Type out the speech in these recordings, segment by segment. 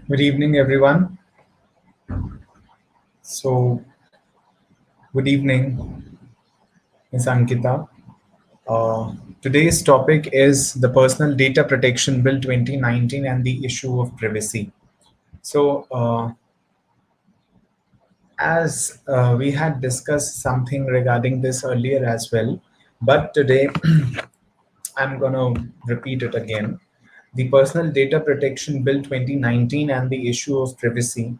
Good evening, everyone. So, good evening, Ms. Ankita. Today's topic is the Personal Data Protection Bill 2019 and the issue of privacy. So, as we had discussed something regarding this earlier as well, but today I'm going to repeat it again. The Personal Data Protection Bill 2019 and the issue of privacy.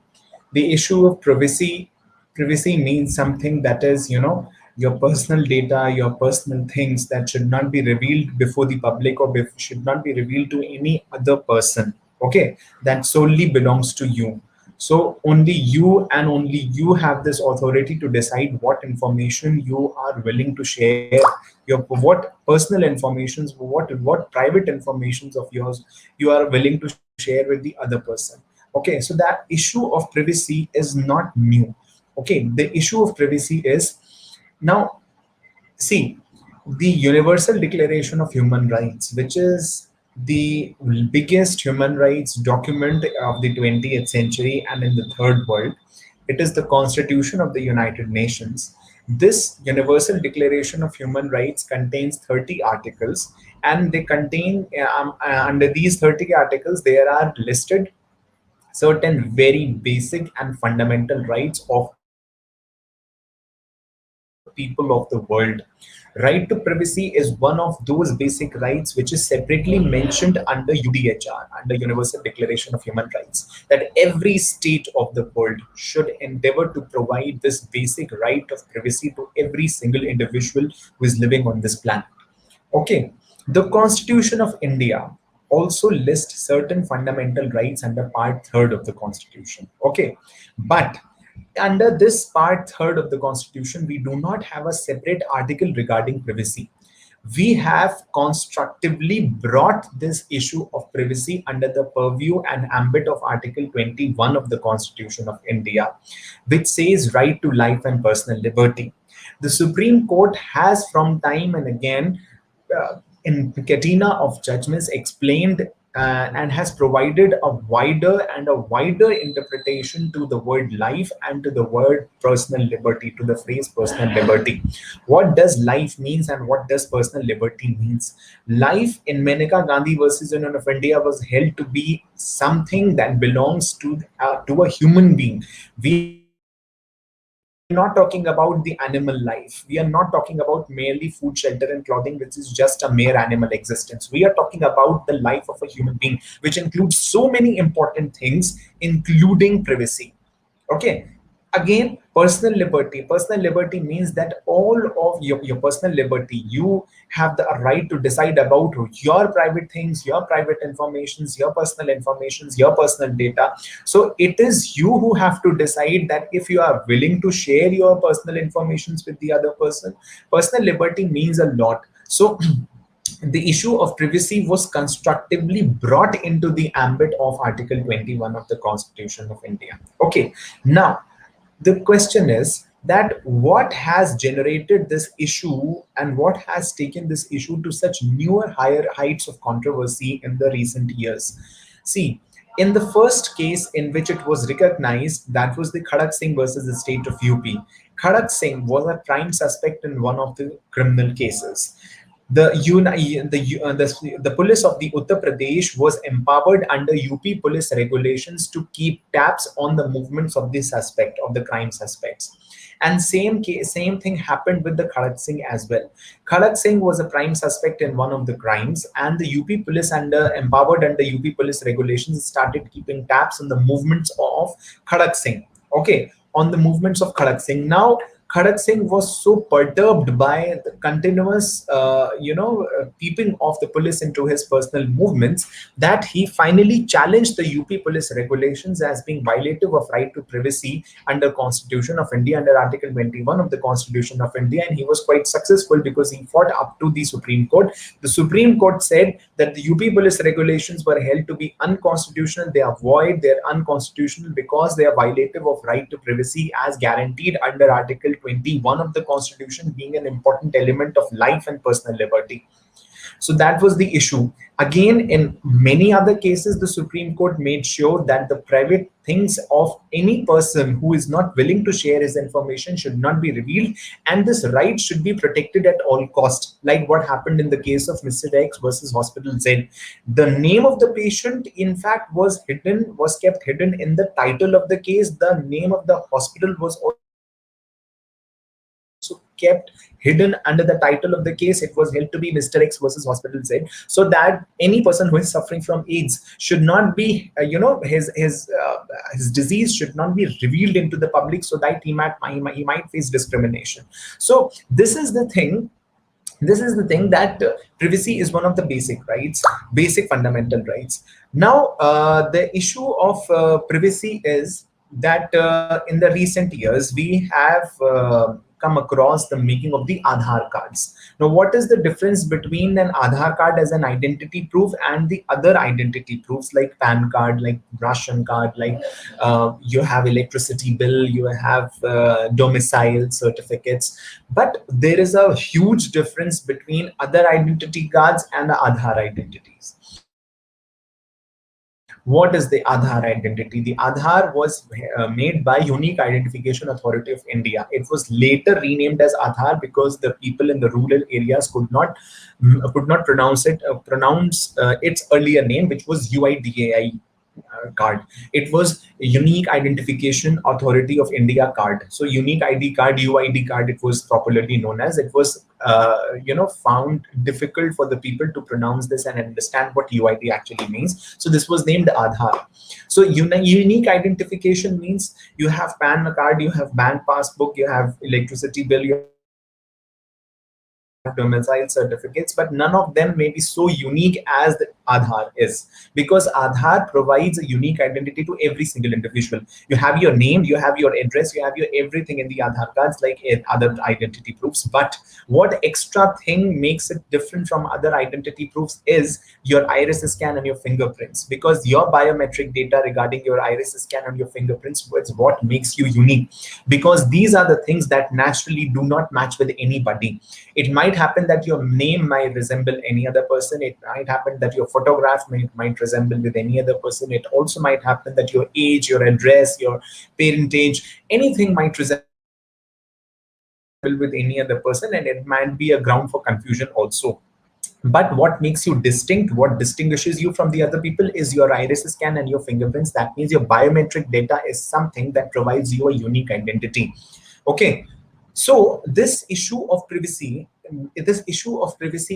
The issue of privacy means something that is, your personal data, your personal things that should not be revealed before the public or should not be revealed to any other person. Okay, that solely belongs to you. So only you and only you have this authority to decide what information you are willing to share, your what personal informations, what private informations of yours you are willing to share with the other person. Okay, so that issue of privacy is not new. Okay, the issue of privacy is now, see, the Universal Declaration of Human Rights, which is the biggest human rights document of the 20th century and in the third world. It is the Constitution of the United Nations. This Universal Declaration of Human Rights contains 30 articles, and they contain, under these 30 articles, there are listed certain very basic and fundamental rights of the people of the world. Right to privacy is one of those basic rights which is separately mentioned under UDHR, under Universal Declaration of Human Rights, that every state of the world should endeavor to provide this basic right of privacy to every single individual who is living on this planet. Okay, the Constitution of India also lists certain fundamental rights under Part Third of the Constitution. Okay, but under this Part Third of the Constitution, we do not have a separate article regarding privacy. We have constructively brought this issue of privacy under the purview and ambit of Article 21 of the Constitution of India, which says right to life and personal liberty. The Supreme Court has, from time and again, in Katina of judgments, explained and has provided a wider interpretation to the word life and to the word personal liberty, to the phrase personal liberty. What does life means and what does personal liberty means? Life in Maneka Gandhi versus Union of India was held to be something that belongs to a human being. We are not talking about the animal life. We are not talking about merely food, shelter, and clothing, which is just a mere animal existence. We are talking about the life of a human being, which includes so many important things, including privacy. Okay, again, personal liberty means that all of your personal liberty, you have the right to decide about your private things, your private informations, your personal informations, your personal data. So it is you who have to decide that if you are willing to share your personal informations with the other person. Personal liberty means a lot. So the issue of privacy was constructively brought into the ambit of Article 21 of the Constitution of India. Okay, now the question is that what has generated this issue and what has taken this issue to such newer, higher heights of controversy in the recent years? See, in the first case in which it was recognized, that was the Khadak Singh versus the state of UP. Khadak Singh was a prime suspect in one of the criminal cases. The police of the Uttar Pradesh was empowered under UP police regulations to keep tabs on the movements of the suspect, of the crime suspects. And same thing happened with the Khadak Singh as well. Khadak Singh was a prime suspect in one of the crimes, and the UP police, empowered under UP police regulations, started keeping tabs on the movements of Khadak Singh. Okay, on the movements of Khadak Singh. Now, Khadak Singh was so perturbed by the continuous, peeping of the police into his personal movements that he finally challenged the UP police regulations as being violative of right to privacy under Constitution of India, under Article 21 of the Constitution of India, and he was quite successful because he fought up to the Supreme Court. The Supreme Court said that the UP police regulations were held to be unconstitutional. They are void. They are unconstitutional because they are violative of right to privacy as guaranteed under Article 21 of the Constitution, being an important element of life and personal liberty. So that was the issue. Again, in many other cases, the Supreme Court made sure that the private things of any person who is not willing to share his information should not be revealed, and this right should be protected at all cost. Like what happened in the case of Mr. X versus Hospital Z. The name of the patient, in fact, was kept hidden in the title of the case. The name of the hospital was also kept hidden under the title of the case. It was held to be Mr. X versus Hospital Z, so that any person who is suffering from AIDS should not be, his disease should not be revealed into the public, so that he might face discrimination. So this is the thing that privacy is one of the basic rights, basic fundamental rights. Now, the issue of privacy is that in the recent years we have come across the making of the Aadhaar cards. Now, what is the difference between an Aadhaar card as an identity proof and the other identity proofs like PAN card, like ration card, like you have electricity bill, you have domicile certificates? But there is a huge difference between other identity cards and the Aadhaar identities. What is the Aadhaar identity? The Aadhaar was made by Unique Identification Authority of India. It was later renamed as Aadhaar because the people in the rural areas could not pronounce its earlier name, which was UIDAI card. It was Unique Identification Authority of India card. So Unique ID card, UID card, it was popularly known as. It was found difficult for the people to pronounce this and understand what UID actually means. So this was named Aadhaar. So unique identification means you have PAN card, you have bank passbook, you have electricity bill, you have domicile certificates, but none of them may be so unique as the Aadhaar is, because Aadhaar provides a unique identity to every single individual. You have your name, you have your address, you have your everything in the Aadhaar cards like in other identity proofs. But what extra thing makes it different from other identity proofs is your iris scan and your fingerprints, because your biometric data regarding your iris scan and your fingerprints is what makes you unique, because these are the things that naturally do not match with anybody. It might happen that your name might resemble any other person. It might happen that your photograph might resemble with any other person. It also might happen that your age, your address, your parentage, anything might resemble with any other person, and it might be a ground for confusion also. But what makes you distinct, what distinguishes you from the other people, is your iris scan and your fingerprints. That means your biometric data is something that provides you a unique identity. Okay. So this issue of privacy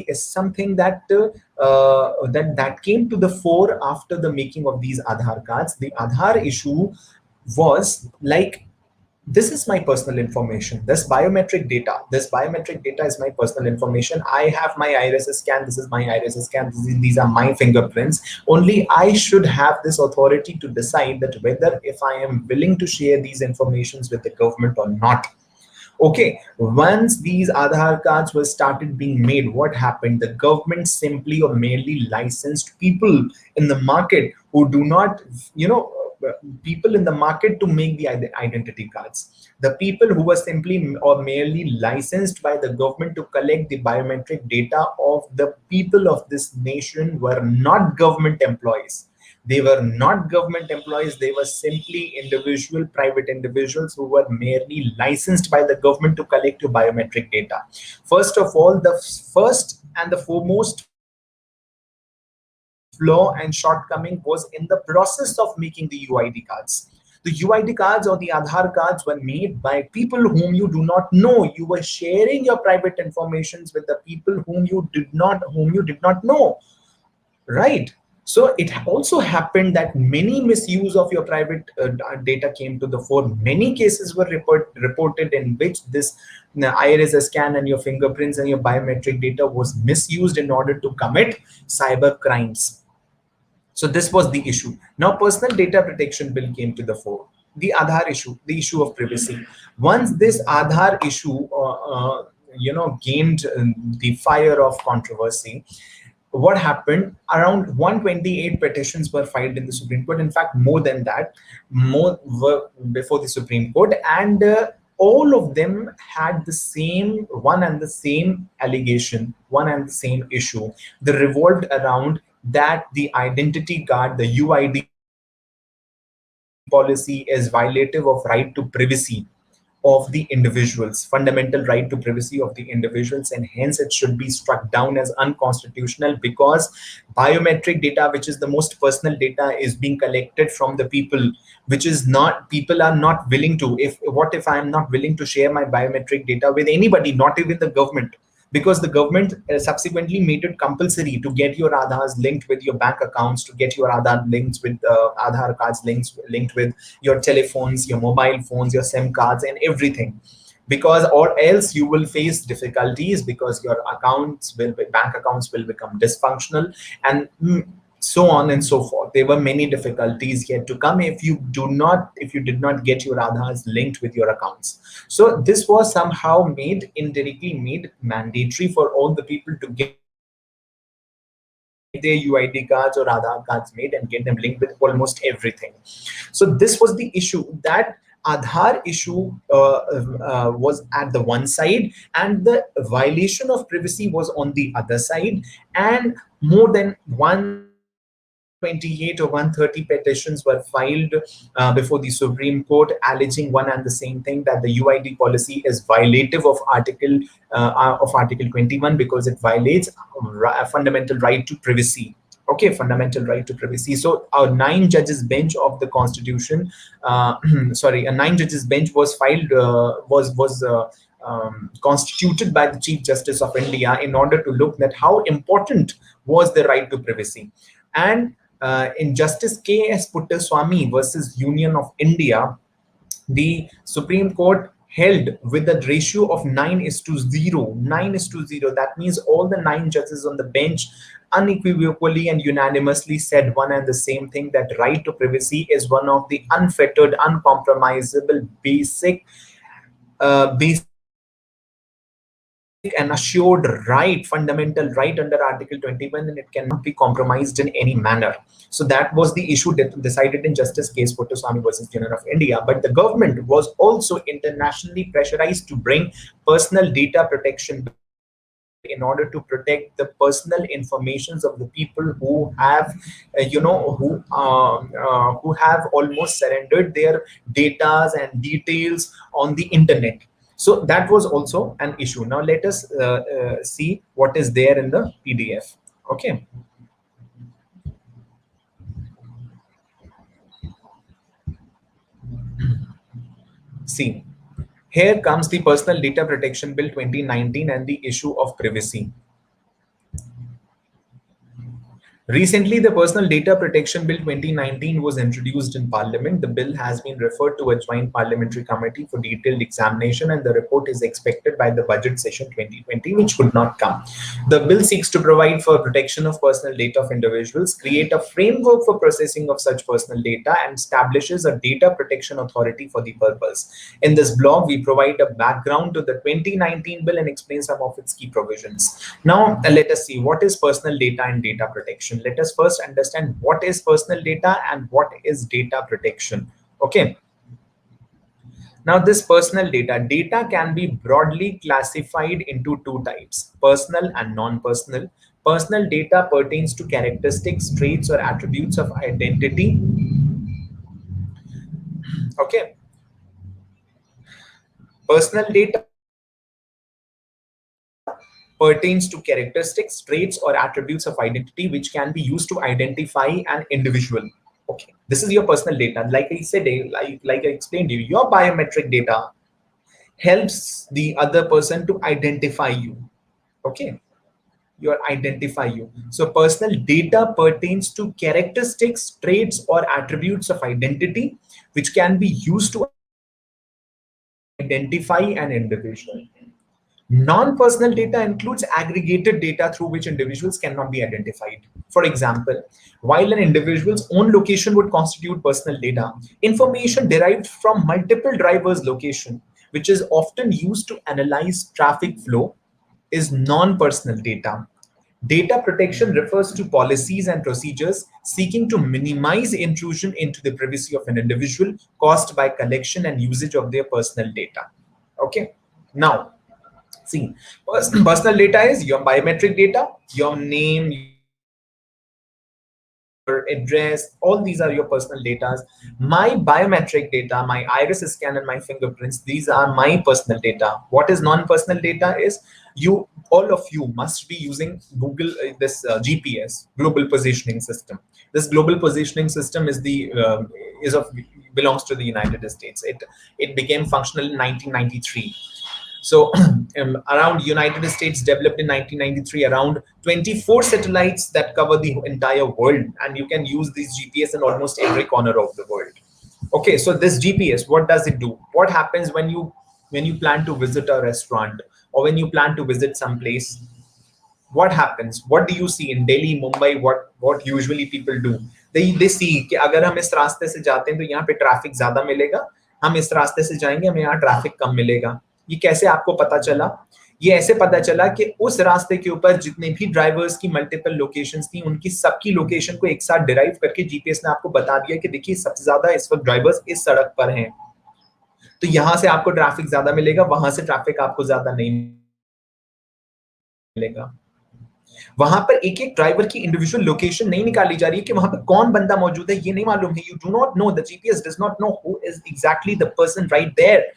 is something that came to the fore after the making of these Aadhaar cards. The Aadhaar issue was like, this is my personal information, this biometric data is my personal information. I have my iris scan, this is my iris scan, these are my fingerprints. Only I should have this authority to decide that whether if I am willing to share these informations with the government or not. Okay, once these Aadhaar cards were started being made, what happened? The government simply or merely licensed people in the market who do not, people in the market to make the identity cards. The people who were simply or merely licensed by the government to collect the biometric data of the people of this nation were not government employees. They were not government employees. They were simply private individuals who were merely licensed by the government to collect your biometric data. First of all, the first and the foremost flaw and shortcoming was in the process of making the UID cards. The UID cards or the Aadhaar cards were made by people whom you do not know. You were sharing your private informations with the people whom you did not know, right? So it also happened that many misuse of your private data came to the fore. Many cases were reported in which this iris scan and your fingerprints and your biometric data was misused in order to commit cyber crimes. So this was the issue. Now, personal data protection bill came to the fore. The Aadhaar issue, the issue of privacy. Once this Aadhaar issue, gained the fire of controversy, what happened? Around 128 petitions were filed in the Supreme Court. In fact, more than that, more were before the Supreme Court, and all of them had the same one and the same allegation, one and the same issue. They revolved around that the identity guard, the UID policy, is violative of right to privacy of the individuals, fundamental right to privacy of the individuals, and hence it should be struck down as unconstitutional because biometric data, which is the most personal data, is being collected from the people, which is not, people are not willing to. If what if I am not willing to share my biometric data with anybody, not even the government? Because the government subsequently made it compulsory to get your Aadhaars linked with your bank accounts, to get your Aadhaar links with Aadhaar cards linked with your telephones, your mobile phones, your SIM cards, and everything. Because or else you will face difficulties, because your bank accounts will become dysfunctional, and so on and so forth. There were many difficulties yet to come if you did not get your Aadhaars linked with your accounts. So this was somehow indirectly made mandatory for all the people to get their UID cards or Aadhaar cards made and get them linked with almost everything. So this was the issue, that Aadhaar issue was at the one side, and the violation of privacy was on the other side, and more than 128 or 130 petitions were filed before the Supreme Court, alleging one and the same thing, that the UID policy is violative of Article 21, because it violates a fundamental right to privacy. Okay, fundamental right to privacy. So our 9 judges bench of the Constitution, sorry, a 9 judges bench was constituted by the Chief Justice of India in order to look at how important was the right to privacy. And in Justice K.S. Puttaswamy versus Union of India, the Supreme Court held with a ratio of 9:0. 9:0. That means all the 9 judges on the bench unequivocally and unanimously said one and the same thing, that right to privacy is one of the unfettered, uncompromisable, basic and assured right, fundamental right under Article 21, and it cannot be compromised in any manner. So that was the issue decided in Justice Case Puttaswamy versus Union of India. But the government was also internationally pressurized to bring personal data protection in order to protect the personal informations of the people who have, who have almost surrendered their data and details on the internet. So that was also an issue. Now let us see what is there in the PDF. Okay. See, here comes the Personal Data Protection Bill 2019 and the issue of privacy. Recently, the Personal Data Protection Bill 2019 was introduced in Parliament. The bill has been referred to a joint parliamentary committee for detailed examination, and the report is expected by the budget session 2020, which could not come. The bill seeks to provide for protection of personal data of individuals, create a framework for processing of such personal data, and establishes a data protection authority for the purpose. In this blog, we provide a background to the 2019 bill and explain some of its key provisions. Now, let us see what is personal data and data protection. Let us first understand what is personal data and what is data protection. Okay. Now, this personal data can be broadly classified into 2 types: personal and non-personal. Personal data pertains to characteristics, traits, or attributes of identity. Okay. Personal data pertains to characteristics, traits, or attributes of identity which can be used to identify an individual. Okay, this is your personal data. Like I said, like I explained to you, your biometric data helps the other person to identify you. Okay, identify you. So personal data pertains to characteristics, traits, or attributes of identity which can be used to identify an individual. Non-personal data includes aggregated data through which individuals cannot be identified. For example, while an individual's own location would constitute personal data, information derived from multiple drivers' location, which is often used to analyze traffic flow, is non-personal data. Data protection refers to policies and procedures seeking to minimize intrusion into the privacy of an individual caused by collection and usage of their personal data. Okay. Now, see, personal data is your biometric data, your name, your your address, all these are your personal data. My biometric data, my iris scan and my fingerprints, these are my personal data. What is non-personal data is you, all of you must be using Google, this GPS, global positioning system. This global positioning system is the is of belongs to the United States. It became functional in 1993. So around United States developed in 1993 around 24 satellites that cover the entire world, and you can use this GPS in almost every corner of the world. Okay, so this GPS, what does it do? What happens when you plan to visit a restaurant or when you plan to visit some place? What happens? What do you see in Delhi, Mumbai? What usually people do? They see कि अगर हम इस रास्ते से जाते हैं तो यहाँ पे ट्रैफिक ज्यादा मिलेगा, हम इस रास्ते से जाएंगे हमें यहाँ ट्रैफिक कम मिलेगा. ये कैसे आपको पता चला? ये ऐसे पता चला कि उस रास्ते के ऊपर जितने भी ड्राइवर्स की मल्टीपल लोकेशंस थी, उनकी सबकी लोकेशन को एक साथ डिराइव करके जीपीएस ने आपको बता दिया कि देखिए सबसे ज्यादा इस वक्त ड्राइवर्स इस सड़क पर हैं, तो यहाँ से आपको ट्रैफिक ज्यादा मिलेगा, वहां से ट्रैफिक आपको ज्यादा नहीं मिलेगा. वहां पर एक एक ड्राइवर की इंडिविजुअल लोकेशन नहीं निकाली जा रही है कि वहां पर कौन बंदा मौजूद है, ये नहीं मालूम है. You do not know, the GPS does not know who is exactly the person right there.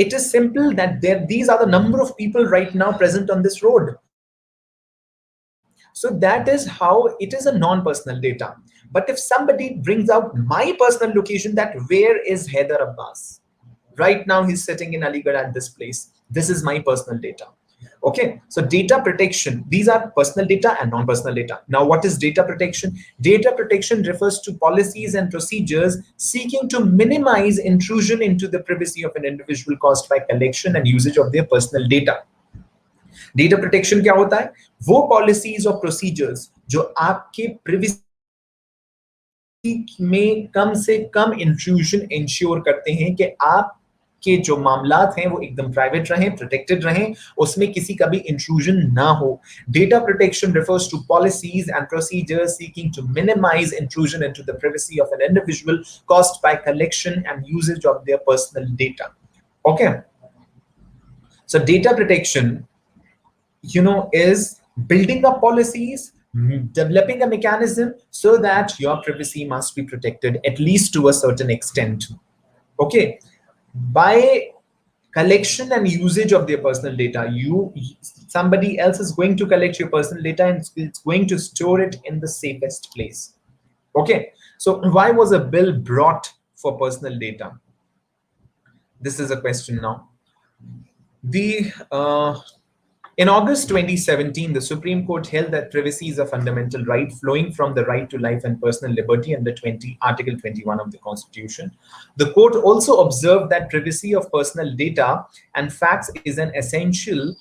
It is simple that these are the number of people right now present on this road. So that is how it is a non-personal data. But if somebody brings out my personal location, that where is Haider Abbas? Right now he's sitting in Aligarh at this place. This is my personal data. Okay, so data protection, these are personal data and non-personal data. Now, what is data protection? Data protection refers to policies and procedures seeking to minimize intrusion into the privacy of an individual caused by collection and usage of their personal data. Data protection क्या होता है? वो policies और procedures जो आपके privacy में कम से कम intrusion ensure करते हैं कि आप के जो मामलात हैं वो एकदम प्राइवेट रहें, प्रोटेक्टेड रहें, उसमें किसी का भी इंट्रूजन ना हो. Data protection refers to policies and procedures seeking to minimize intrusion into the privacy of an individual caused by collection and usage of their personal data. Okay, so data protection, is building up policies, developing a mechanism so that your privacy must be protected at least to a certain extent. Okay, by collection and usage of their personal data, somebody else is going to collect your personal data and it's going to store it in the safest place. Okay, so why was a bill brought for personal data? This is a question now. In August 2017, the Supreme Court held that privacy is a fundamental right flowing from the right to life and personal liberty under Article 21 of the Constitution. The court also observed that privacy of personal data and facts is an essential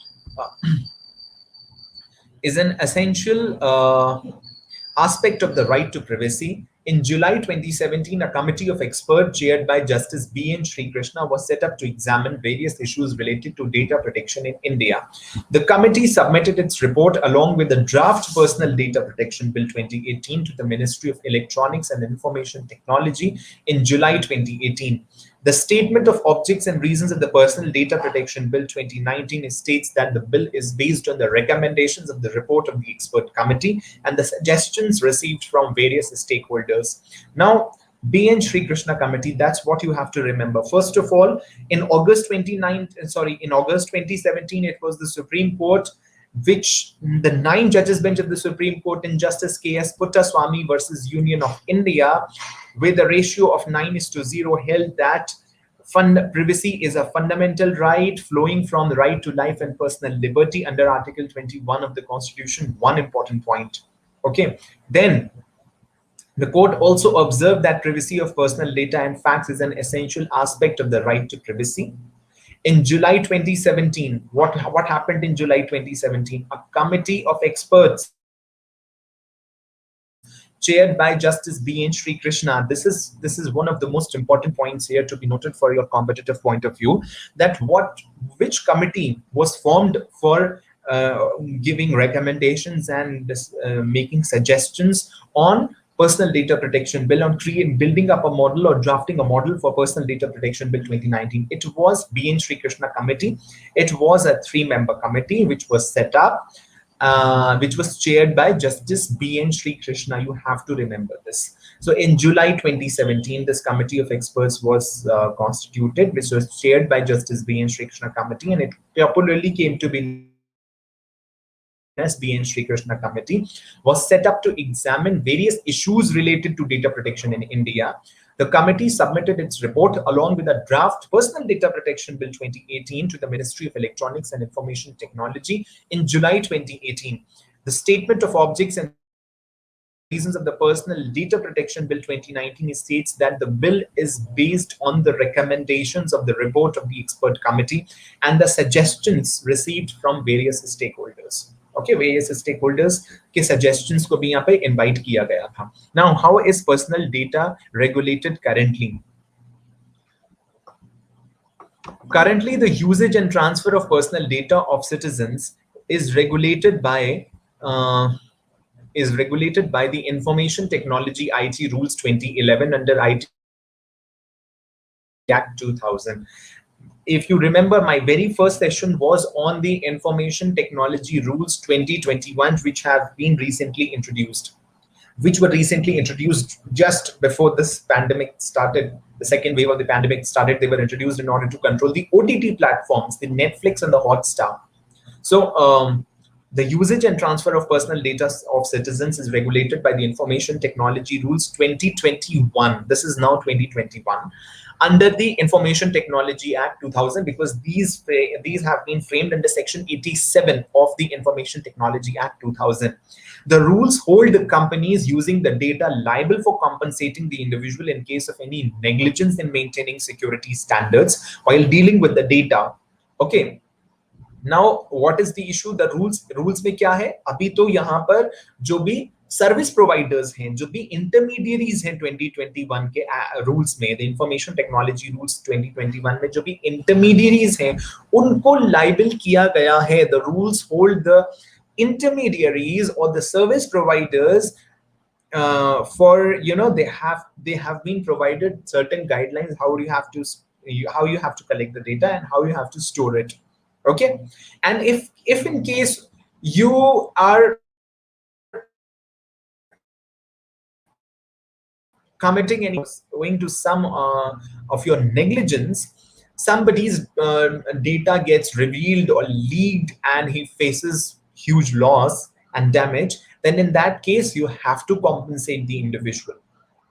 aspect of the right to privacy. In July 2017, a committee of experts chaired by Justice B.N. Srikrishna was set up to examine various issues related to data protection in India. The committee submitted its report along with the draft Personal Data Protection Bill 2018 to the Ministry of Electronics and Information Technology in July 2018. The Statement of Objects and Reasons of the Personal Data Protection Bill 2019 states that the bill is based on the recommendations of the report of the expert committee and the suggestions received from various stakeholders. Now, B.N. Srikrishna Committee, that's what you have to remember. First of all, in August 2017, it was the Supreme Court, which the 9 judges bench of the Supreme Court in Justice K.S. Puttaswamy versus Union of India, with a ratio of 9:0, held that privacy is a fundamental right flowing from the right to life and personal liberty under Article 21 of the Constitution. One important point. Okay, then the court also observed that privacy of personal data and facts is an essential aspect of the right to privacy. In July 2017, what happened in July 2017? A committee of experts chaired by Justice B.N. Srikrishna. This is one of the most important points here to be noted for your competitive point of view, that which committee was formed for giving recommendations and making suggestions on Personal Data Protection Bill, on building up a model or drafting a model for Personal Data Protection Bill 2019. It was B.N. Srikrishna Committee. It was a 3-member committee which was set up, which was chaired by Justice B.N. Srikrishna. You have to remember this. So in July 2017, this committee of experts was constituted, which was chaired by Justice B.N. Srikrishna Committee, and it popularly came to be known as B.N. Srikrishna Committee, was set up to examine various issues related to data protection in India. The committee submitted its report along with a draft Personal Data Protection Bill 2018 to the Ministry of Electronics and Information Technology in July 2018. The statement of objects and the reasons of the Personal Data Protection Bill 2019 states that the bill is based on the recommendations of the report of the expert committee and the suggestions received from various stakeholders. Okay, various stakeholders के suggestions को भी यहाँ पे invite किया गया था. Now, how is personal data regulated currently? Currently, the usage and transfer of personal data of citizens is regulated by the Information Technology IT Rules 2011 under IT Act 2000. If you remember, my very first session was on the Information Technology Rules 2021, which were recently introduced just before this pandemic started. The second wave of the pandemic started. They were introduced in order to control the OTT platforms, the Netflix and the Hotstar. So the usage and transfer of personal data of citizens is regulated by the Information Technology Rules 2021. This is now 2021 under the Information Technology Act 2000, because these have been framed under Section 87 of the Information Technology Act 2000. The rules hold the companies using the data liable for compensating the individual in case of any negligence in maintaining security standards while dealing with the data. Okay. Now, what is the issue? The rules में क्या है? अभी तो यहाँ पर जो भी service providers हैं, जो भी इंटरमीडियरीज हैं 2021 के रूल्स में, द इंफॉर्मेशन टेक्नोलॉजी रूल्स 2021 में जो भी इंटरमीडियरीज हैं, उनको लाइबल किया गया है. The rules hold the intermediaries or the service providers for, they have been provided certain guidelines how you have to collect the data and how you have to store it. Okay, and if in case you are committing any owing to some of your negligence, somebody's data gets revealed or leaked and he faces huge loss and damage, then in that case you have to compensate the individual.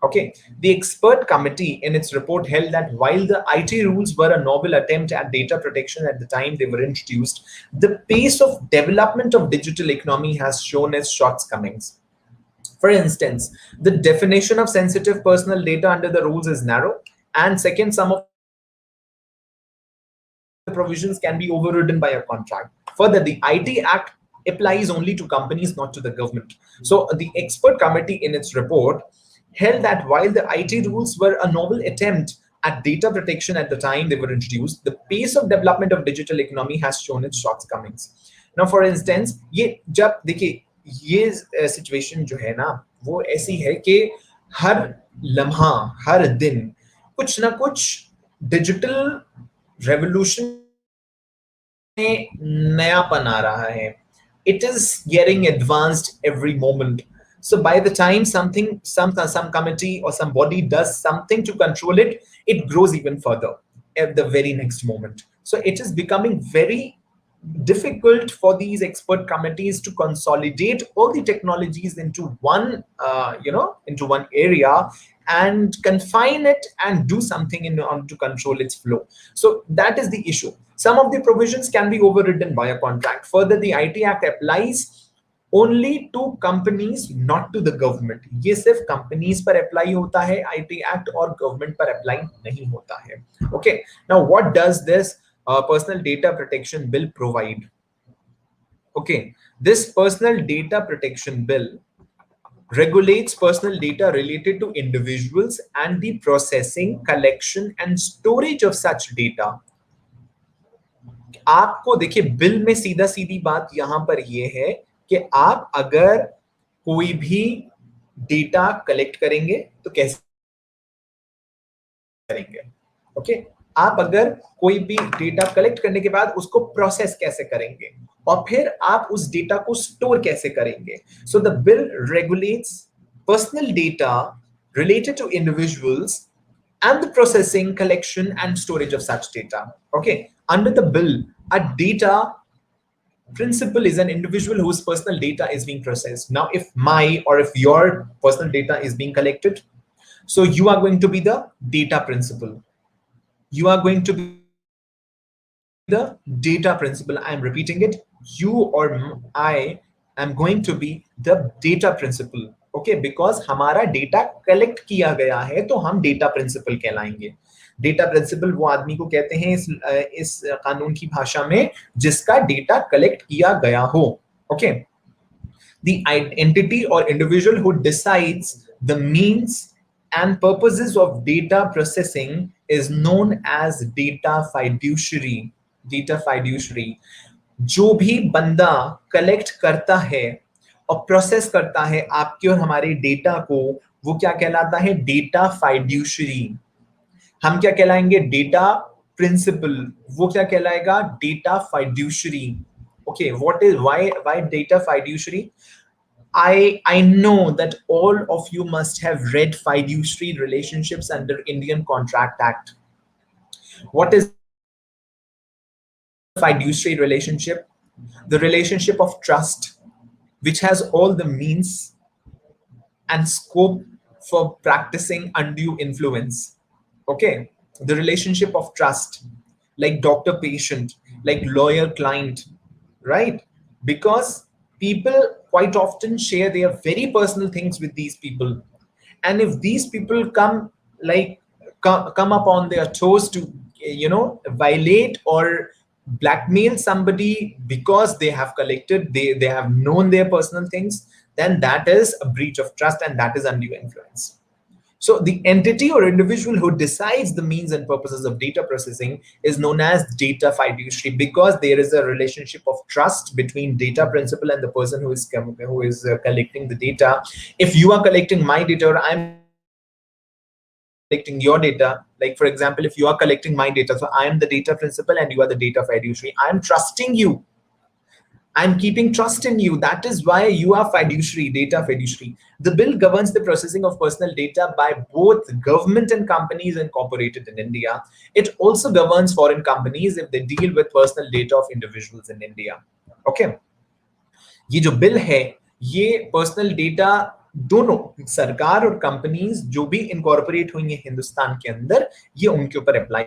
Okay, the expert committee in its report held that while the IT rules were a novel attempt at data protection at the time they were introduced, the pace of development of digital economy has shown its shortcomings. For instance, the definition of sensitive personal data under the rules is narrow, and second, some of the provisions can be overridden by a contract. Further, the IT Act applies only to companies, not to the government. So the expert committee in its report held that while the IT rules were a novel attempt at data protection at the time they were introduced, the pace of development of digital economy has shown its shortcomings. Now, for instance, ये situation जो है ना, वो ऐसी है कि हर लम्हा, हर दिन कुछ ना कुछ डिजिटल रेवोल्यूशन में नयापन आ रहा है. It is getting advanced every moment. So by the time some committee or some body does something to control it, it grows even further at the very next moment. So it is becoming very difficult for these expert committees to consolidate all the technologies into one area and confine it and do something in order to control its flow. So that is the issue. Some of the provisions can be overridden by a contract. Further, the IT Act applies only to companies, not to the government. ये सिर्फ companies पर apply होता है IT Act और government पर apply नहीं होता है. Okay. Now, what does this Personal Data Protection Bill provide? Okay, this Personal Data Protection Bill regulates personal data related to individuals and the processing, collection and storage of such data. आपको देखिए, bill में सीधा सीधी बात यहां पर यह है कि आप अगर कोई भी डेटा कलेक्ट करेंगे तो कैसे करेंगे, ओके। आप अगर कोई भी डेटा कलेक्ट करने के बाद उसको प्रोसेस कैसे करेंगे, और फिर आप उस डेटा को स्टोर कैसे करेंगे। So the bill regulates personal data related to individuals and the processing, collection, and storage of such data. Okay, under the bill, a data principal is an individual whose personal data is being processed. Now, if my or if your personal data is being collected, so you are going to be the data principal. You are going to be the data principal. I am repeating it. You or I am going to be the data principal. Okay, because हमारा data collect किया गया है तो हम data principal कहलाएंगे। Data principal वो आदमी को कहते हैं इस कानून की भाषा में जिसका डेटा कलेक्ट किया गया हो। Okay, the entity or individual who decides the means and purposes of data processing is known as data fiduciary. Data fiduciary, जो भी बंदा कलेक्ट करता है और प्रोसेस करता है आपके और हमारे डेटा को, वो क्या कहलाता है? Data fiduciary. हम क्या कहलाएंगे? Data principal. वो क्या कहलाएगा? Data fiduciary. Okay, what is why data fiduciary? I know that all of you must have read fiduciary relationships under Indian Contract Act. What is fiduciary relationship? The relationship of trust, which has all the means and scope for practicing undue influence. Okay, the relationship of trust, like doctor patient, like lawyer client, right? Because people quite often share their very personal things with these people, and if these people come up on their toes to violate or blackmail somebody because they have collected, they have known their personal things, then that is a breach of trust and that is undue influence. So the entity or individual who decides the means and purposes of data processing is known as data fiduciary, because there is a relationship of trust between data principal and the person who is collecting the data. If you are collecting my data or I'm collecting your data, like for example, if you are collecting my data, so I am the data principal and you are the data fiduciary. I am trusting you. I'm keeping trust in you. That is why you are fiduciary, data fiduciary. The bill governs the processing of personal data by both government and companies incorporated in India. It also governs foreign companies if they deal with personal data of individuals in India. Okay. ये जो bill है, ये personal data दोनों सरकार और companies जो भी incorporate हुई हैं हिंदुस्तान के अंदर, ये उनके ऊपर अप्लाई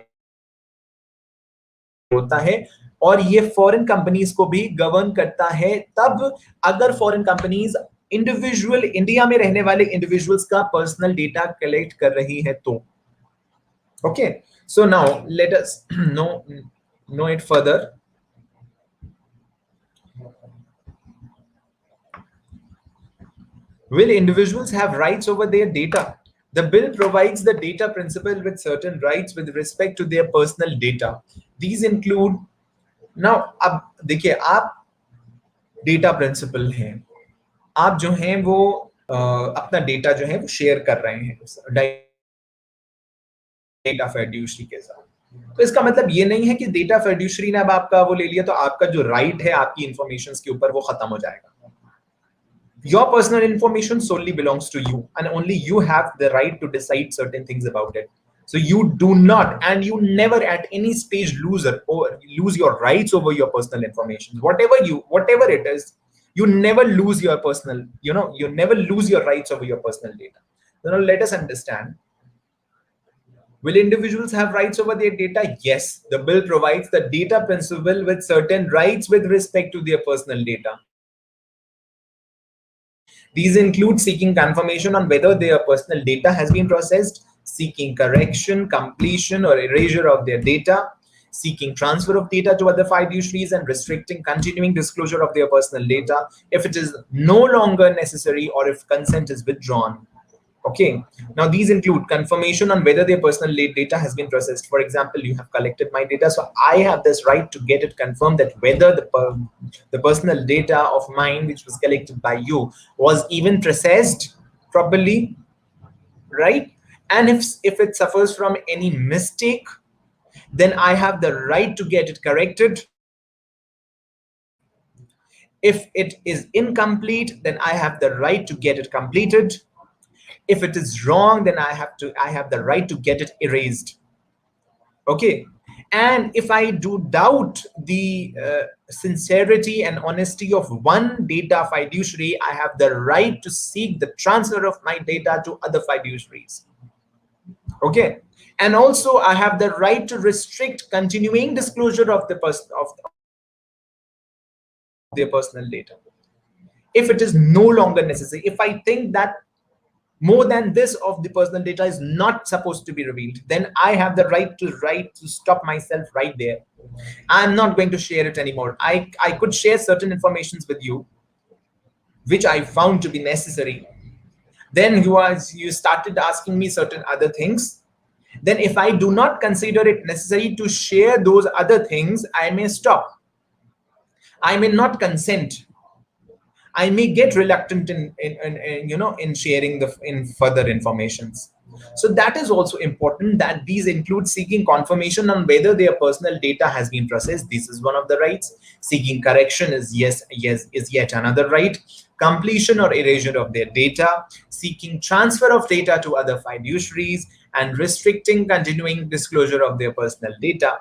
होता है। और ये फॉरेन कंपनीज को भी गवर्न करता है तब अगर फॉरेन कंपनीज इंडिविजुअल इंडिया में रहने वाले इंडिविजुअल्स का पर्सनल डेटा कलेक्ट कर रही है तो। Okay, so now let us know it further. Will individuals have rights over their data? The bill provides the data principal with certain rights with respect to their personal data. These include, now अब देखिए, आप data principal हैं, आप जो हैं वो अपना data जो है वो शेयर कर रहे हैं डेटा फिड्यूशरी के साथ। तो इसका मतलब ये नहीं है कि डेटा फिड्यूशरी ने अब आपका वो ले लिया तो आपका जो राइट है आपकी इंफॉर्मेशन के ऊपर वो खत्म हो जाएगा। Your personal information solely belongs to you, and only you have the right to decide certain things about it. So you do not, and you never at any stage lose your rights over your personal information. Whatever it is, you never lose your personal, you never lose your rights over your personal data. So now let us understand. Will individuals have rights over their data? Yes. The bill provides the data principal with certain rights with respect to their personal data. These include seeking confirmation on whether their personal data has been processed, seeking correction, completion, or erasure of their data, seeking transfer of data to other fiduciaries, and restricting continuing disclosure of their personal data if it is no longer necessary or if consent is withdrawn. Okay. Now these include confirmation on whether their personal data has been processed. For example, you have collected my data, so I have this right to get it confirmed that whether the personal data of mine which was collected by you was even processed properly, right? And if it suffers from any mistake, then I have the right to get it corrected. If it is incomplete, then I have the right to get it completed. If it is wrong, then I have the right to get it erased. Okay. And if I do doubt the sincerity and honesty of one data fiduciary, I have the right to seek the transfer of my data to other fiduciaries. Okay. And also I have the right to restrict continuing disclosure of the person of their personal data if it is no longer necessary. If I think that more than this of the personal data is not supposed to be revealed, then I have the right to stop myself right there. I'm not going to share it anymore. I could share certain informations with you which I found to be necessary. Then you started asking me certain other things. Then if I do not consider it necessary to share those other things, I may stop. I may not consent. I may get reluctant in sharing the in further informations. So that is also important, that these include seeking confirmation on whether their personal data has been processed. This is one of the rights. Seeking correction is is yet another right. Completion or erasure of their data, seeking transfer of data to other fiduciaries, and restricting continuing disclosure of their personal data.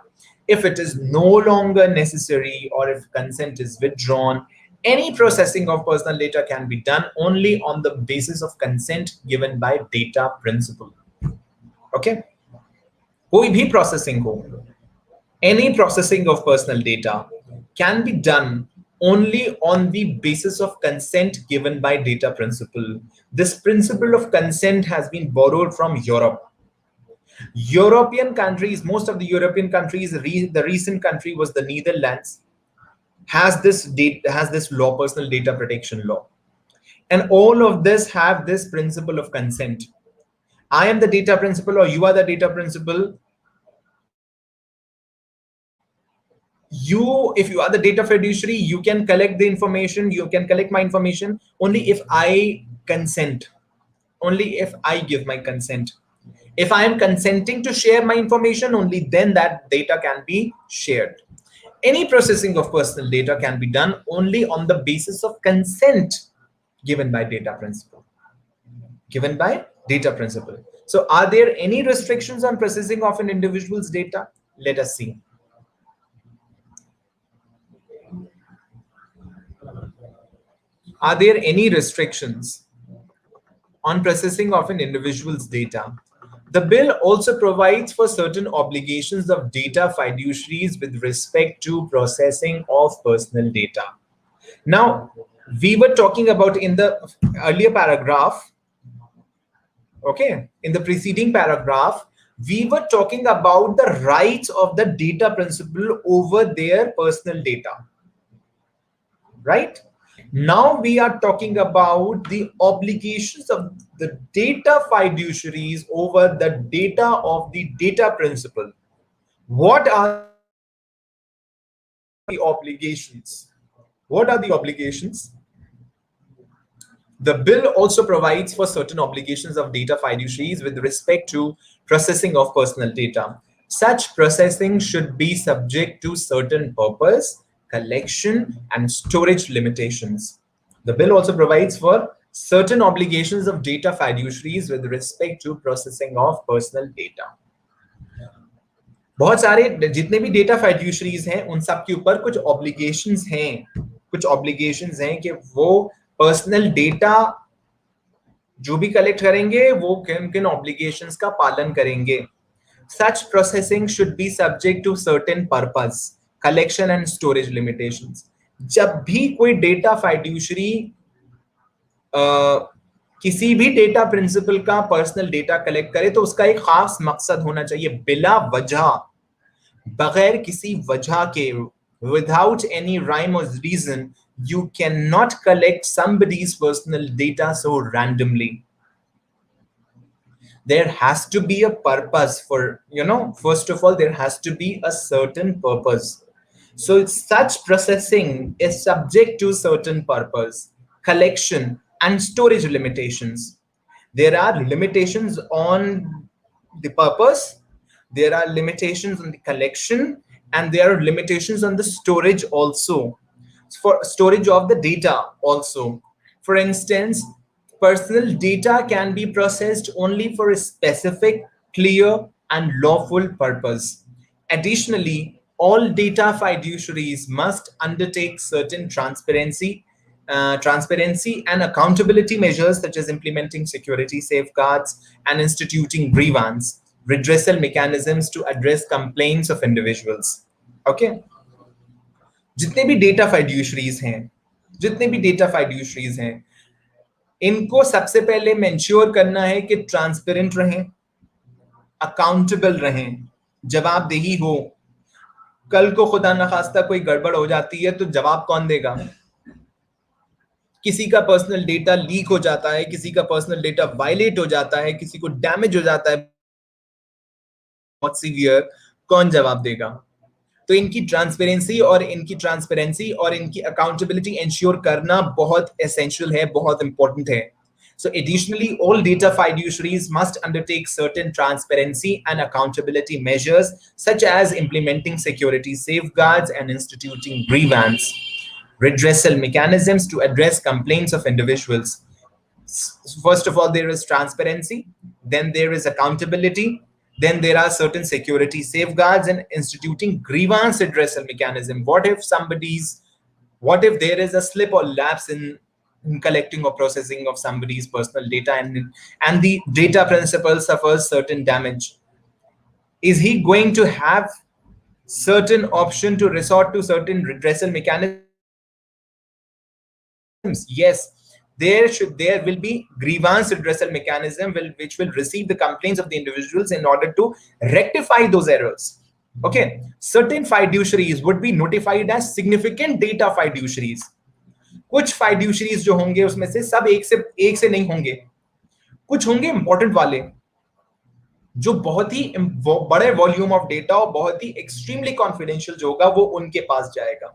If it is no longer necessary or if consent is withdrawn, any processing of personal data can be done only on the basis of consent given by data principle. Okay? कोई भी processing हो, any processing of personal data can be done only on the basis of consent given by data principle. This principle of consent has been borrowed from Europe. European countries, most of the European countries, the recent country was the Netherlands, has this law, personal data protection law, and all of this have this principle of consent. I am the data principal or you are the data principal. If you are the data fiduciary, you can collect the information, you can collect my information only if I consent, only if I give my consent. If I am consenting to share my information, only then that data can be shared. Any processing of personal data can be done only on the basis of consent given by data principle. Given by data principle. So are there any restrictions on processing of an individual's data? Let us see. Are there any restrictions on processing of an individual's data? The bill also provides for certain obligations of data fiduciaries with respect to processing of personal data. Now, we were talking about in the earlier paragraph, okay, in the preceding paragraph, we were talking about the rights of the data principal over their personal data, right? Now we are talking about the obligations of the data fiduciaries over the data of the data principal. What are the obligations? What are the obligations? The bill also provides for certain obligations of data fiduciaries with respect to processing of personal data. Such processing should be subject to certain purpose, collection, and storage limitations. The bill also provides for certain obligations of data fiduciaries with respect to processing of personal data. बहुत सारे जितने भी data फाइड्यूशरीज हैं उन सब के ऊपर कुछ ऑब्लिगेशंस हैं कि वो पर्सनल डेटा जो भी कलेक्ट करेंगे वो किन किन ऑब्लिगेशंस का पालन करेंगे. Such processing should be subject to certain purpose, collection and storage limitations. जब भी कोई डेटा फाइड्यूशरी किसी भी डेटा प्रिंसिपल का पर्सनल डेटा कलेक्ट करे तो उसका एक खास मकसद होना चाहिए. बिला वजह, बगैर किसी वजह के, without any rhyme or reason, you cannot collect somebody's personal data so randomly. There has to be a purpose for, first of all, there has to be a certain purpose. So such processing is subject to certain purpose, collection, and storage limitations. There are limitations on the purpose, there are limitations on the collection, and there are limitations on the storage also, for storage of the data also. For instance, personal data can be processed only for a specific, clear, and lawful purpose. Additionally, all data fiduciaries must undertake certain transparency and accountability measures, such as implementing security safeguards and instituting grievance redressal mechanisms to address complaints of individuals. Okay, जितने भी data फाइड्यूशरीज हैं जितने भी data फाइड्यूशरीज हैं इनको सबसे पहले मेंश्योर करना है कि ट्रांसपेरेंट रहें, अकाउंटेबल रहें, जवाबदेही हो। कल को खुदा न खास्ता कोई गड़बड़ हो जाती है तो जवाब कौन देगा? किसी का पर्सनल डेटा लीक हो जाता है, किसी का पर्सनल डेटा वायलेट हो जाता है, किसी को डैमेज हो जाता है बहुत सीवियर, कौन जवाब देगा? तो इनकी ट्रांसपेरेंसी और इनकी अकाउंटेबिलिटी इंश्योर करना बहुत एसेंशियल है, बहुत इंपॉर्टेंट है। So additionally, all data fiduciaries must undertake certain transparency and accountability measures, such as implementing security safeguards and instituting grievance redressal mechanisms to address complaints of individuals. First of all, there is transparency, then there is accountability, then there are certain security safeguards and instituting grievance redressal mechanism. What if there is a slip or lapse in collecting or processing of somebody's personal data, and the data principal suffers certain damage? Is he going to have certain option to resort to certain redressal mechanisms? Yes, there will be grievance redressal mechanism which will receive the complaints of the individuals in order to rectify those errors. Okay, certain fiduciaries would be notified as significant data fiduciaries. कुछ fiduciaries जो होंगे उसमें से सब एक से नहीं होंगे, कुछ होंगे इंपॉर्टेंट वाले जो बहुत ही बड़े वॉल्यूम ऑफ डेटा और बहुत ही एक्सट्रीमली कॉन्फिडेंशियल जो होगा वो उनके पास जाएगा।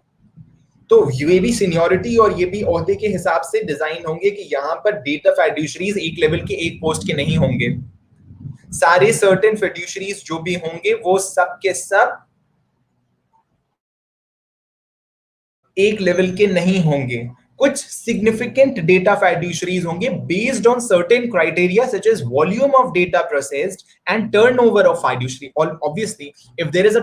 तो ये भी सीनियरिटी और ये भी ओहदे के हिसाब से डिजाइन होंगे कि यहाँ पर डेटा फाइड्यूशरीज एक लेवल के एक पोस्ट के नहीं होंगे। सारे सर्टेन फाइड्यूशरीज जो भी होंगे वो सब के सब एक लेवल के नहीं होंगे। कुछ significant data fiduciaries होंगे based on certain criteria such as volume of data processed and turnover of fiduciary. Obviously, if there is a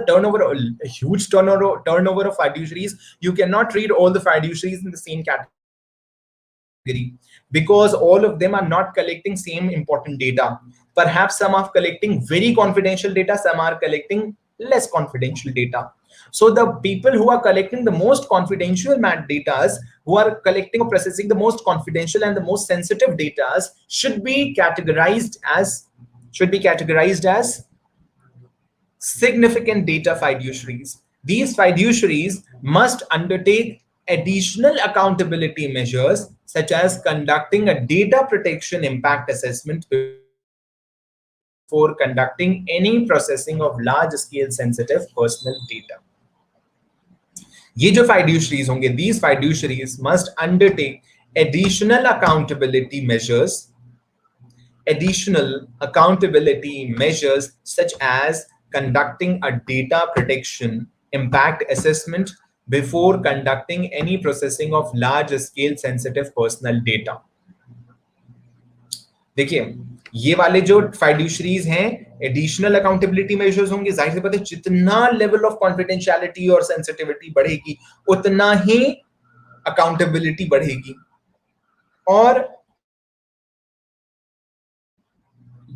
huge turnover of fiduciaries, you cannot treat all the fiduciaries in the same category because all of them are not collecting same important data. Perhaps some are collecting very confidential data, some are collecting less confidential data. So the people who are collecting the most confidential data, who are collecting or processing the most confidential and the most sensitive data, should be categorized as significant data fiduciaries. These fiduciaries must undertake additional accountability measures, such as conducting a data protection impact assessment before conducting any processing of large-scale sensitive personal data. ये जो fiduciaries होंगे, these fiduciaries must undertake additional accountability measures such as conducting a data protection impact assessment before conducting any processing of large-scale sensitive personal data. देखिए ये वाले जो फाइड्यूशरीज हैं additional accountability measures होंगे। जाहिर सी बात है जितना लेवल ऑफ कॉन्फिडेंशियलिटी और सेंसिटिविटी बढ़ेगी उतना ही अकाउंटेबिलिटी बढ़ेगी। और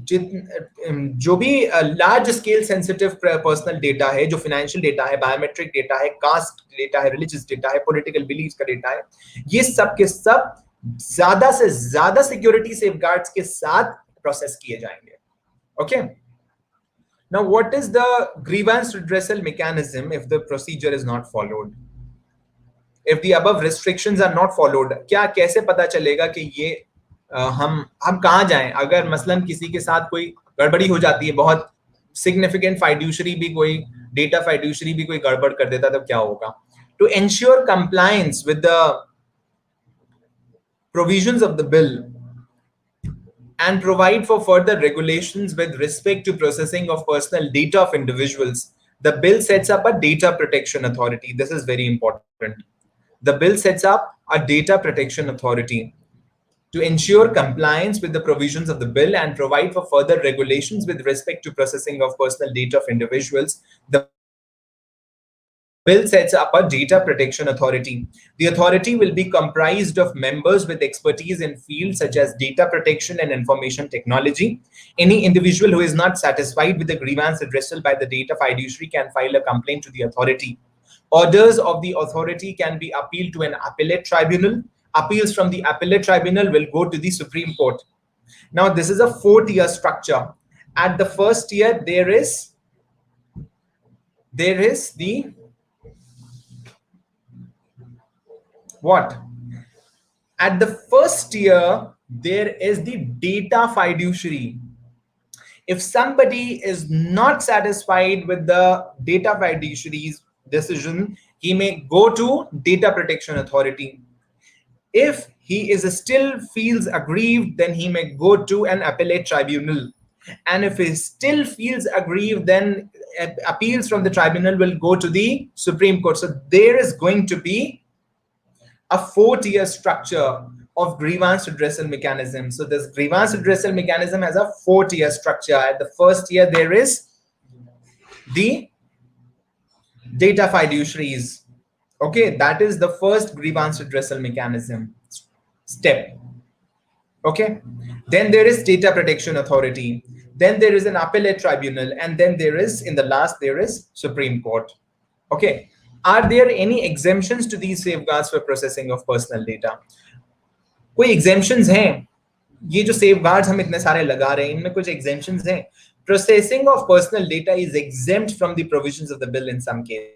जो भी large scale sensitive personal data है, जो फाइनेंशियल डेटा है, बायोमेट्रिक डेटा है, कास्ट डेटा है, रिलीजियस डेटा है, पॉलिटिकल बिलीफ का डेटा है, ये सब के सब ज्यादा से ज्यादा सिक्योरिटी सेफगार्ड्स के साथ प्रोसेस किए जाएंगे। Okay, now what is the grievance redressal mechanism if the procedure is not followed, if the above restrictions are not followed? क्या कैसे पता चलेगा कि ये हम कहाँ जाएं? अगर मसलन किसी के साथ कोई गड़बड़ी हो जाती है, बहुत सिग्निफिकेंट फाइड्यूशरी भी कोई डेटा फाइड्यूशरी भी कोई गड़बड़ कर देता, तब क्या होगा? To ensure compliance with the provisions of the bill and provide for further regulations with respect to processing of personal data of individuals. The bill sets up a data protection authority. This is very important. The bill sets up a data protection authority to ensure compliance with the provisions of the bill and provide for further regulations with respect to processing of personal data of individuals. The bill sets up a data protection authority. The authority will be comprised of members with expertise in fields such as data protection and information technology. Any individual who is not satisfied with the grievance addressal by the data fiduciary can file a complaint to the authority. Orders of the authority can be appealed to an appellate tribunal. Appeals from the appellate tribunal will go to the Supreme Court. Now, this is a 4-tier structure. At the first year, there is the what? At the first year, there is the data fiduciary. If somebody is not satisfied with the data fiduciary's decision, he may go to data protection authority. If he is still feels aggrieved, then he may go to an appellate tribunal. And if he still feels aggrieved, then appeals from the tribunal will go to the Supreme Court. So there is going to be a 4-tier structure of grievance redressal mechanism. So this grievance redressal mechanism has a 4-tier structure. At the first tier, there is the data fiduciaries. Okay, that is the first grievance redressal mechanism step. Okay, then there is data protection authority. Then there is an appellate tribunal, and then there is, in the last, there is Supreme Court. Okay, are there any exemptions to these safeguards for processing of personal data? कोई exemptions हैं? ये जो safeguards हम इतने सारे लगा रहे हैं, इनमें कुछ exemptions हैं. Processing of personal data is exempt from the provisions of the bill in some cases.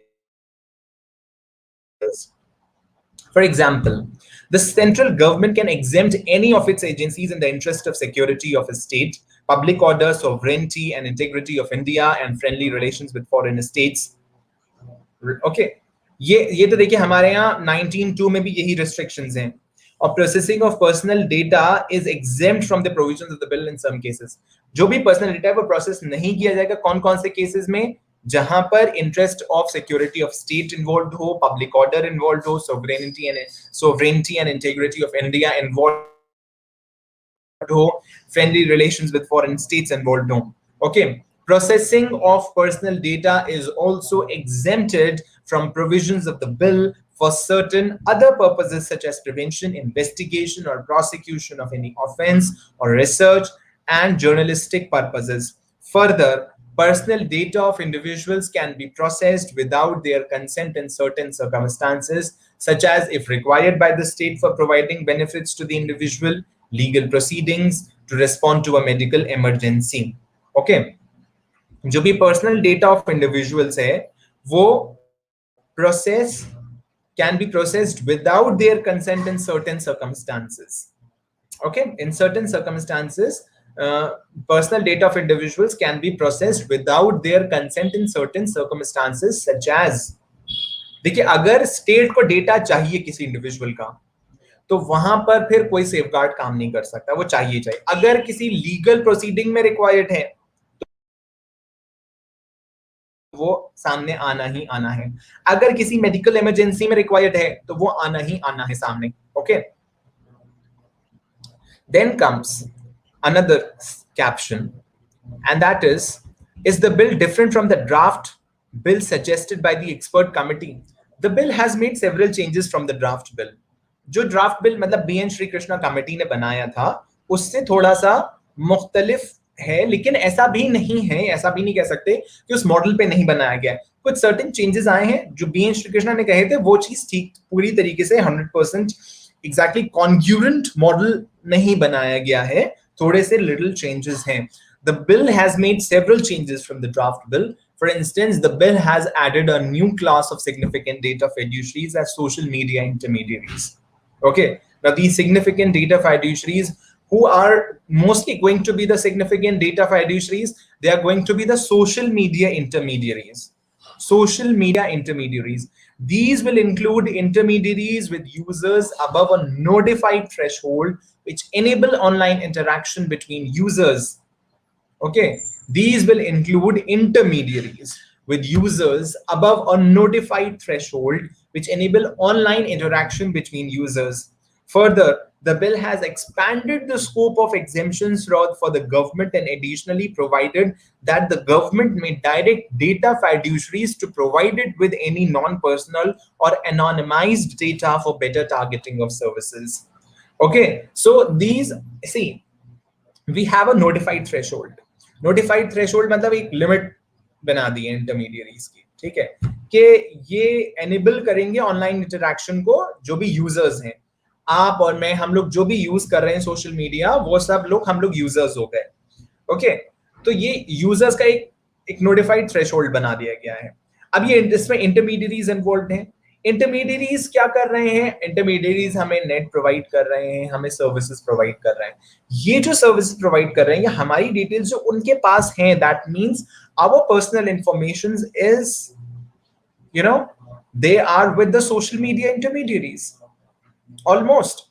For example, the central government can exempt any of its agencies in the interest of security of a state, public order, sovereignty and integrity of India, and friendly relations with foreign states. Okay, ये तो देखिए हमारे यहाँ 19(2) में भी यही restrictions हैं. Or processing of personal data is exempt from the provisions of the bill in some cases. जो भी personal data है वो process नहीं किया जाएगा. कौन-कौन से cases में? जहां पर interest of security of state involved हो, public order involved हो, sovereignty and integrity of India involved हो, friendly relations with foreign states involved हो. Okay, processing of personal data is also exempted from provisions of the bill for certain other purposes such as prevention, investigation or prosecution of any offense or research and journalistic purposes. Further, personal data of individuals can be processed without their consent in certain circumstances, such as if required by the state for providing benefits to the individual, legal proceedings, to respond to a medical emergency. Okay, जो भी personal data of individuals है, वो can be processed without their consent in certain circumstances. Okay, in certain circumstances, personal data of individuals can be processed without their consent in certain circumstances, such as, देखिए अगर state को data चाहिए किसी individual का, तो वहां पर फिर कोई सेफगार्ड काम नहीं कर सकता, वो चाहिए. अगर किसी लीगल प्रोसीडिंग में रिक्वायर्ड है, वो सामने आना ही आना है. अगर किसी मेडिकल इमरजेंसी में रिक्वायर्ड है, तो वो आना ही आना है सामने. Okay, then comes another caption, and that is the bill different from the draft bill suggested by the expert committee? The bill has made several changes from the draft bill. जो draft bill मतलब BN Shrikrishna committee ने बनाया था, उससे थोड़ा सा मुख्तलिफ है, लेकिन ऐसा भी नहीं है, ऐसा भी नहीं कह सकते कि उस मॉडल पे नहीं बनाया गया. कुछ सर्टेन चेंजेस आए हैं. जो BN श्रीकृष्णा ने कहे थे वो चीज ठीक पूरी तरीके से 100% एग्जैक्टली कॉन्ग्रुएंट मॉडल नहीं बनाया गया है. थोड़े से little changes हैं. The bill has made several changes from the draft bill. For instance, the bill has added a new class of significant data fiduciaries as social media intermediaries. Okay, now these significant data fiduciaries, who are mostly going to be the significant data fiduciaries, they are going to be the social media intermediaries. Social media intermediaries. These will include intermediaries with users above a notified threshold which enable online interaction between users. Okay, these will include intermediaries with users above a notified threshold, which enable online interaction between users. Further, the bill has expanded the scope of exemptions for the government and additionally provided that the government may direct data fiduciaries to provide it with any non-personal or anonymized data for better targeting of services. Okay, so these, see, we have a notified threshold मतलब एक limit बना दी है intermediaries की, ठीक है, कि ये enable करेंगे ऑनलाइन इंटरेक्शन को जो भी यूजर्स हैं, आप और मैं, हम लोग जो भी यूज कर रहे हैं सोशल मीडिया, वो सब लोग हम लोग यूजर्स हो गए। ओके, तो ये यूजर्स का एक नोटिफाइड थ्रेशोल्ड बना दिया गया है। अब ये इसमें इंटरमीडियरीज इन्वॉल्व हैं। इंटरमीडियरीज क्या कर रहे हैं? इंटरमीडियरीज हमें नेट प्रोवाइड कर रहे हैं, हमें सर्विसेज प्रोवाइड कर रहे हैं। ये जो सर्विसेज प्रोवाइड कर रहे हैं, ये हमारी डिटेल्स जो उनके पास हैं, that means our personal information is, you know, they are with the social media intermediaries almost.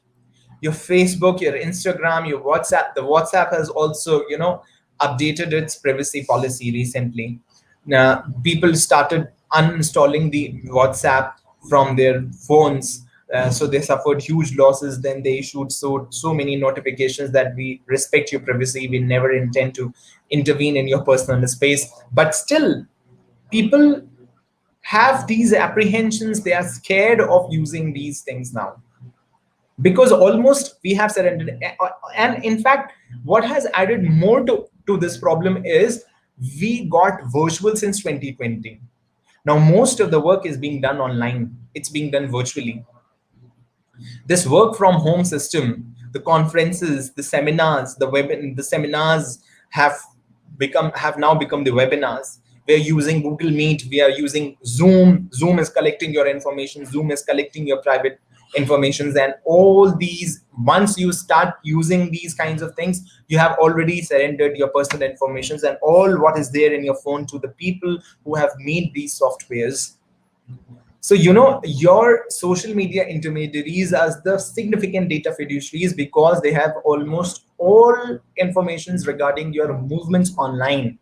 Your Facebook, your Instagram, your WhatsApp. The WhatsApp has also, updated its privacy policy recently. Now, people started uninstalling the WhatsApp from their phones, so they suffered huge losses. Then they issued so many notifications that we respect your privacy. We never intend to intervene in your personal space. But still, people have these apprehensions. They are scared of using these things now, because almost we have surrendered. And in fact, what has added more to this problem is we got virtual since 2020. Now most of the work is being done online, it's being done virtually. This work from home system, the conferences, the seminars, the seminars have now become the webinars. We are using Google Meet, we are using Zoom. Zoom is collecting your information, Zoom is collecting your private informations, and all these, once you start using these kinds of things, you have already surrendered your personal informations and all what is there in your phone to the people who have made these softwares. So, your social media intermediaries as the significant data fiduciaries, because they have almost all informations regarding your movements online.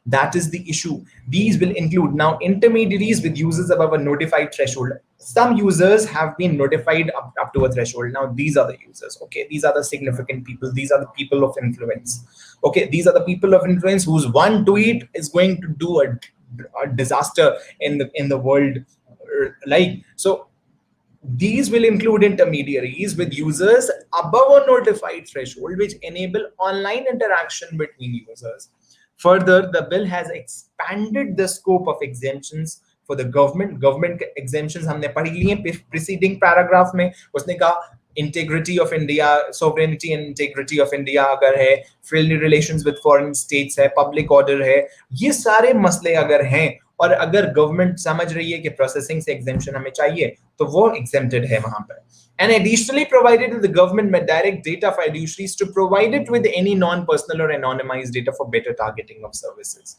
That is the issue. These will include now intermediaries with users above a notified threshold. Some users have been notified up to a threshold. Now these are the users. Okay, these are the significant people. These are the people of influence. Okay, these are the people of influence whose one tweet is going to do a disaster in the world. Like, so these will include intermediaries with users above a notified threshold, which enable online interaction between users. Further, the bill has expanded the scope of exemptions for the government. Government exemptions हमने पढ़ ली हैं preceding paragraph में. उसने कहा integrity of India, sovereignty and integrity of India अगर है, friendly relations with foreign states है, public order है, ये सारे मसले अगर हैं और अगर गवर्नमेंट समझ रही है कि प्रोसेसिंग से एग्जेम्पशन हमें चाहिए, तो वो एग्जेम्प्टेड है वहां पर. And additionally provided that the government may direct data fiduciaries to provide it with any non-personal or anonymized data for better targeting of services.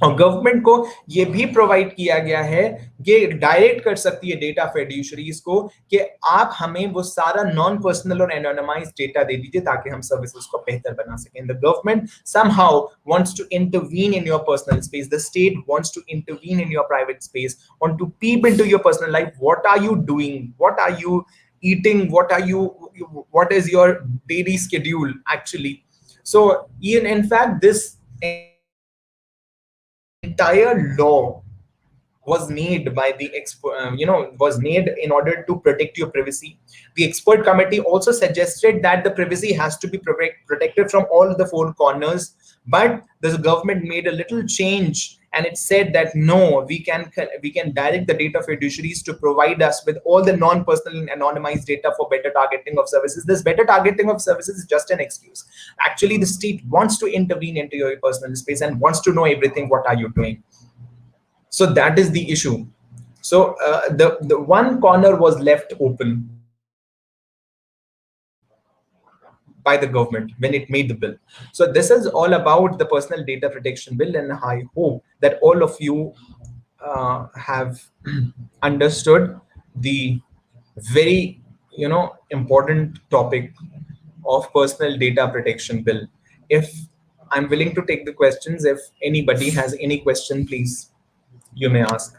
और गवर्नमेंट को ये भी प्रोवाइड किया गया है कि डायरेक्ट कर सकती है डेटा फिड्यूशरीज को कि आप हमें वो सारा नॉन पर्सनल और एनोनिमाइज्ड डेटा दे दीजिए ताकि हम सर्विसेज को बेहतर बना सकें. The government somehow wants to intervene in your personal space. The state wants to intervene in your private space, want to peep into your personal life. What are you doing? What are you eating? What is your daily schedule actually? So in fact, this entire law was made by the was made in order to protect your privacy. The expert committee also suggested that the privacy has to be protected from all the four corners, but the government made a little change and it said that no, we can direct the data fiduciaries to provide us with all the non-personal and anonymized data for better targeting of services. This better targeting of services is just an excuse. Actually, the state wants to intervene into your personal space and wants to know everything. What are you doing? So that is the issue. So the one corner was left open by the government when it made the bill. So this is all about the personal data protection bill, and I hope that all of you have understood the very important topic of personal data protection bill. If I'm willing to take the questions, if anybody has any question, please, you may ask.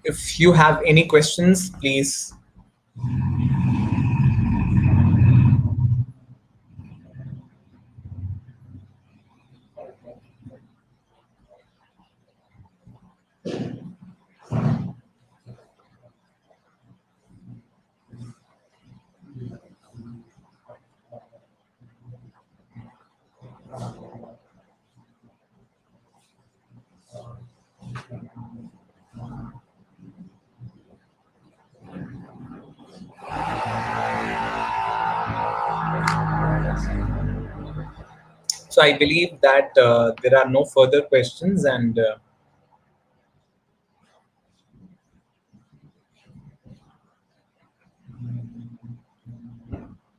If you have any questions, please. So I believe that there are no further questions, and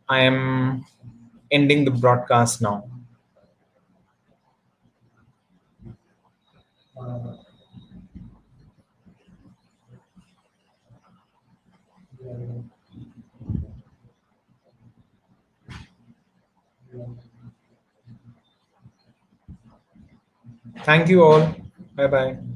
I am ending the broadcast now. Thank you all. Bye bye.